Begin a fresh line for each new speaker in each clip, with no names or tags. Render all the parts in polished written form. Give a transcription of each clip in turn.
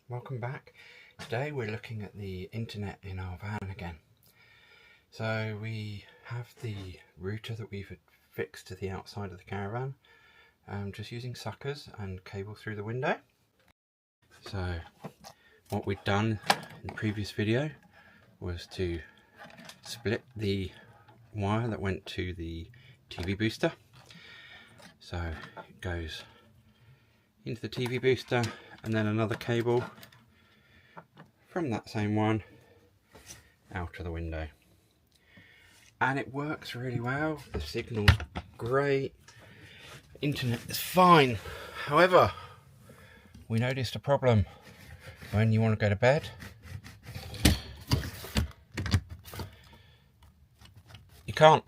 welcome back. Today we're looking at the internet in our van again. So we have the router that we've fixed to the outside of the caravan, just using suckers and cable through the window. So what we'd done in the previous video was to split the wire that went to the TV booster. So it goes into the TV booster and then another cable from that same one out of the window, and it works really well. The signal's great, internet is fine. However, we noticed a problem when you want to go to bed. You can't.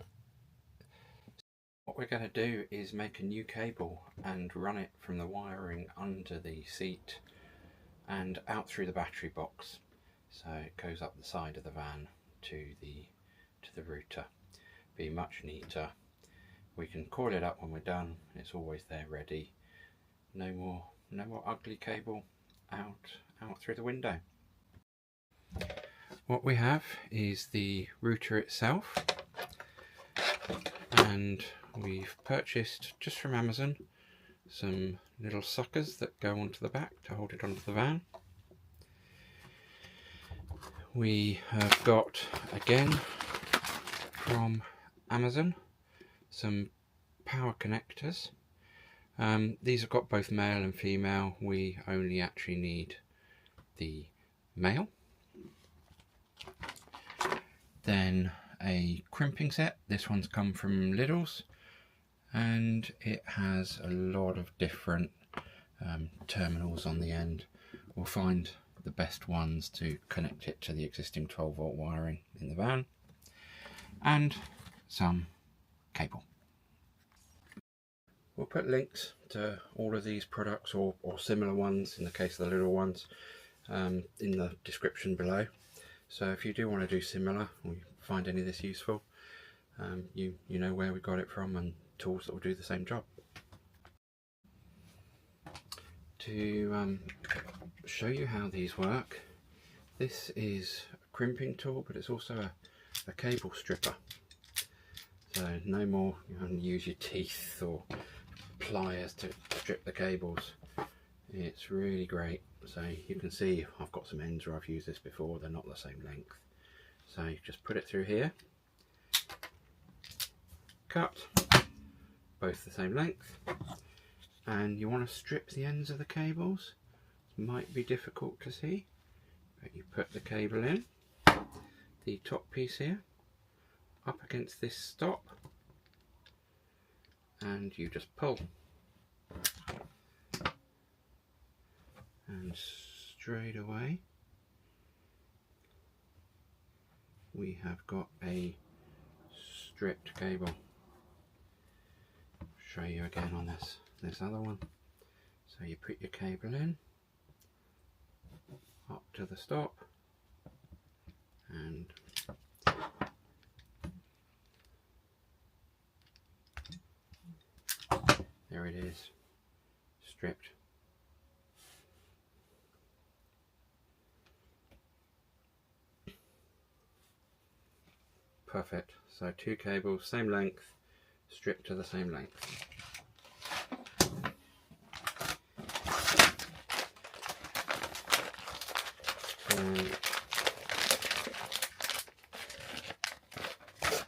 What we're going to do is make a new cable and run it from the wiring under the seat and out through the battery box, so it goes up the side of the van to the router. Be much neater. We can coil it up when we're done. It's always there ready. No more ugly cable out through the window. What we have is the router itself, and we've purchased just from Amazon some little suckers that go onto the back to hold it onto the van. We have got, again from Amazon, some power connectors. These have got both male and female. We only actually need the male. Then a crimping set. This one's come from Lidl's, and it has a lot of different terminals on the end. We'll find the best ones to connect it to the existing 12-volt wiring in the van, and some cable. We'll put links to all of these products or similar ones in the case of the little ones in the description below. So if you do want to do similar or you find any of this useful, you know where we got it from and tools that will do the same job. To show you how these work, this is a crimping tool, but it's also a cable stripper. So no more you have to use your teeth or pliers to strip the cables. It's really great. So you can see I've got some ends where I've used this before, they're not the same length. So you just put it through here, cut, both the same length, and you want to strip the ends of the cables. It might be difficult to see, but you put the cable in, the top piece here, up against this stop, and you just pull. And straight away we have got a stripped cable. Show you again on this other one. So you put your cable in, up to the stop, and there it is, stripped. Perfect. So two cables, same length, stripped to the same length.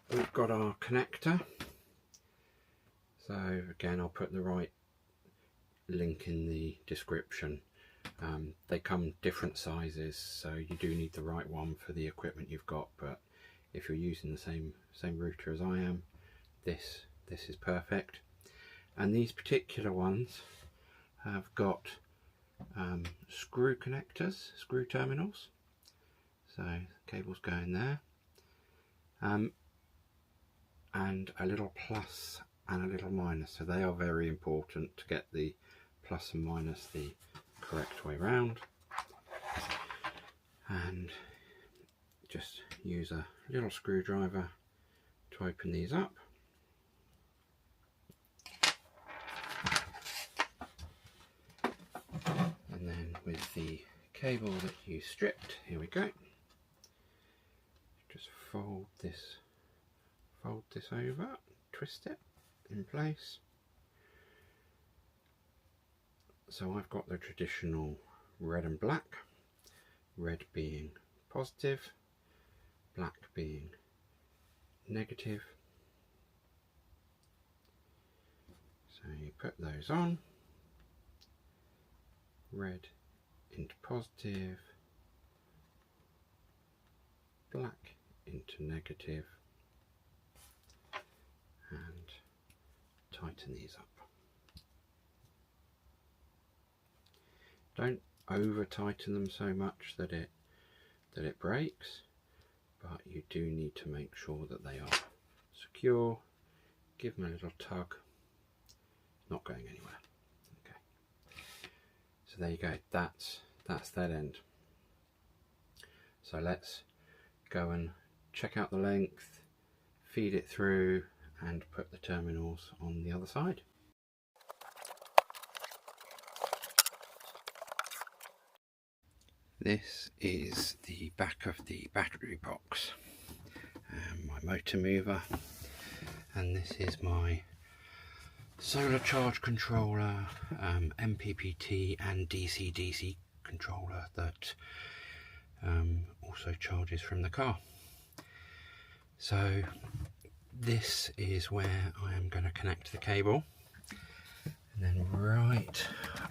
We've got our connector. So again, I'll put the right link in the description. They come different sizes, so you do need the right one for the equipment you've got, but if you're using the same router as I am, this is perfect. And these particular ones have got screw connectors, screw terminals. So cables go in there, and a little plus and a little minus. So they are very important to get the plus and minus the correct way round. And just use a little screwdriver to open these up. And then with the cable that you stripped. Here we go. Just fold this over, twist it in place. So I've got the traditional red and black, red being positive, black being negative. So you put those on, red into positive, black into negative, and tighten these up. Don't over tighten them so much that it breaks, but you do need to make sure that they are secure. Give them a little tug. Not going anywhere. Okay. So there you go. That's that end. So let's go and check out the length, feed it through, and put the terminals on the other side. This is the back of the battery box, my motor mover, and this is my solar charge controller, MPPT and DC-DC controller that also charges from the car. So this is where I am going to connect the cable, and then right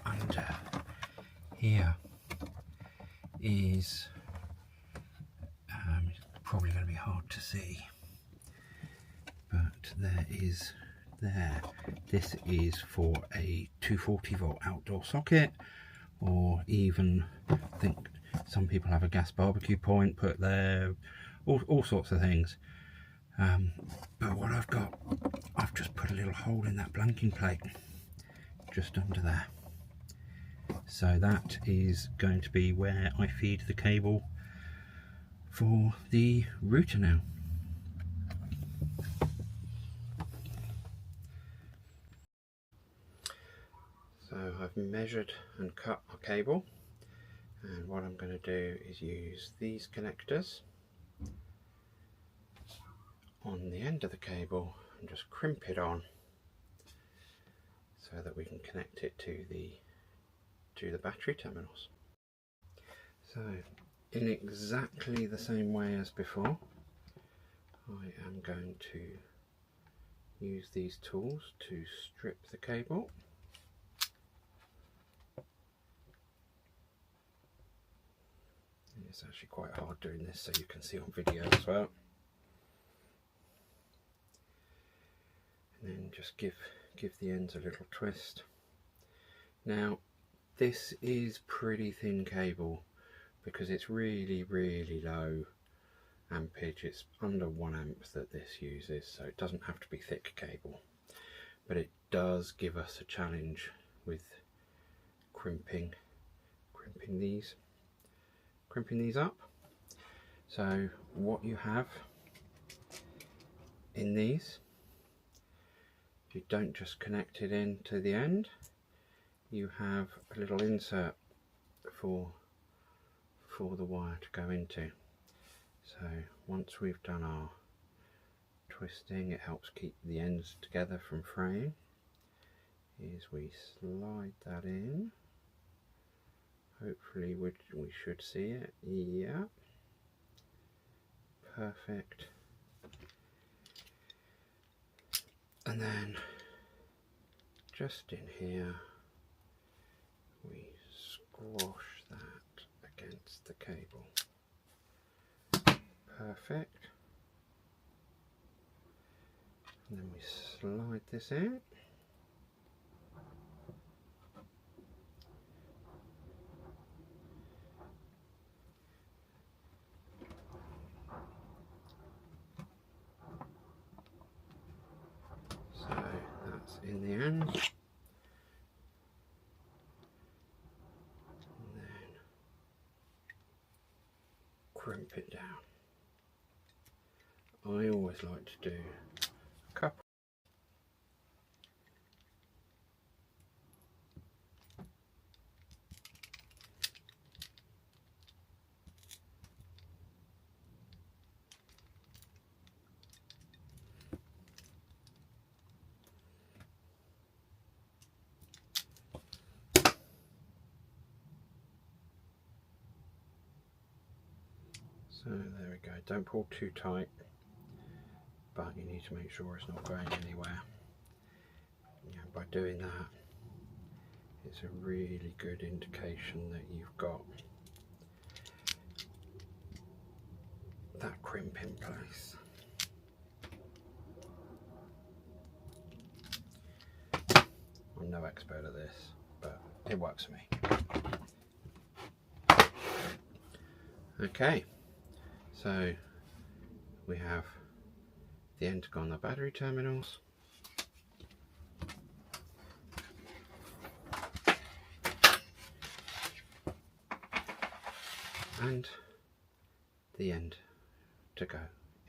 under here is probably going to be hard to see, but this is for a 240 volt outdoor socket, or even I think some people have a gas barbecue point put there, all sorts of things. But what I've just put a little hole in that blanking plate just under there. So that is going to be where I feed the cable for the router now. So I've measured and cut my cable, and what I'm going to do is use these connectors on the end of the cable and just crimp it on so that we can connect it to the battery terminals. So in exactly the same way as before, I am going to use these tools to strip the cable. And it's actually quite hard doing this, so you can see on video as well. And then just give the ends a little twist. Now this is pretty thin cable because it's really low ampage. It's under 1 amp that this uses, so it doesn't have to be thick cable, but it does give us a challenge with crimping these up. So what you have in these, you don't just connect it in to the end, you have a little insert for the wire to go into. So once we've done our twisting, it helps keep the ends together from fraying, is we slide that in. Hopefully we should see it. Yeah, perfect. And then just in here we squash that against the cable. Perfect. And then we slide this in. So that's in the end. And then crimp it down. I always like to do a couple. So there we go, don't pull too tight, but you need to make sure it's not going anywhere. Yeah, by doing that, it's a really good indication that you've got that crimp in place. I'm no expert at this, but it works for me. Okay, so we have the end to go on the battery terminals. And the end to go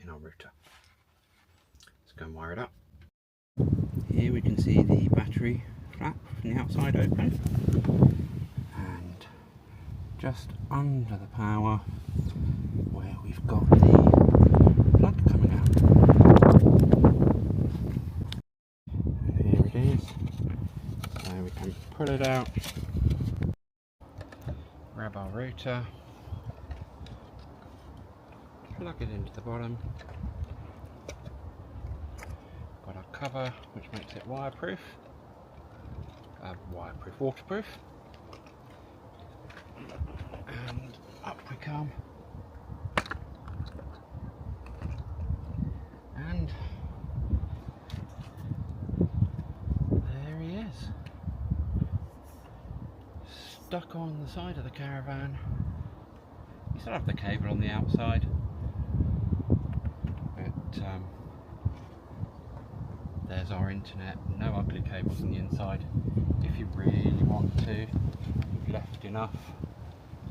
in our router. Let's go and wire it up. Here we can see the battery flap from the outside open, and just under the power where we've got the plug coming out. And here it is. So we can pull it out, grab our router, plug it into the bottom. Got our cover, which makes it waterproof, waterproof. And up we come. And there he is, stuck on the side of the caravan. You still have the cable on the outside, but there's our internet. No ugly cables on the inside. If you really want to, you've left enough,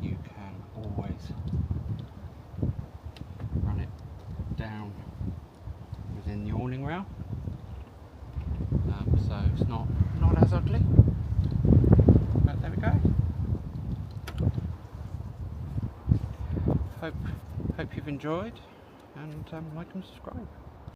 you can always run it down within the awning rail, so it's not as ugly, but there we go. Hope you've enjoyed, and like and subscribe.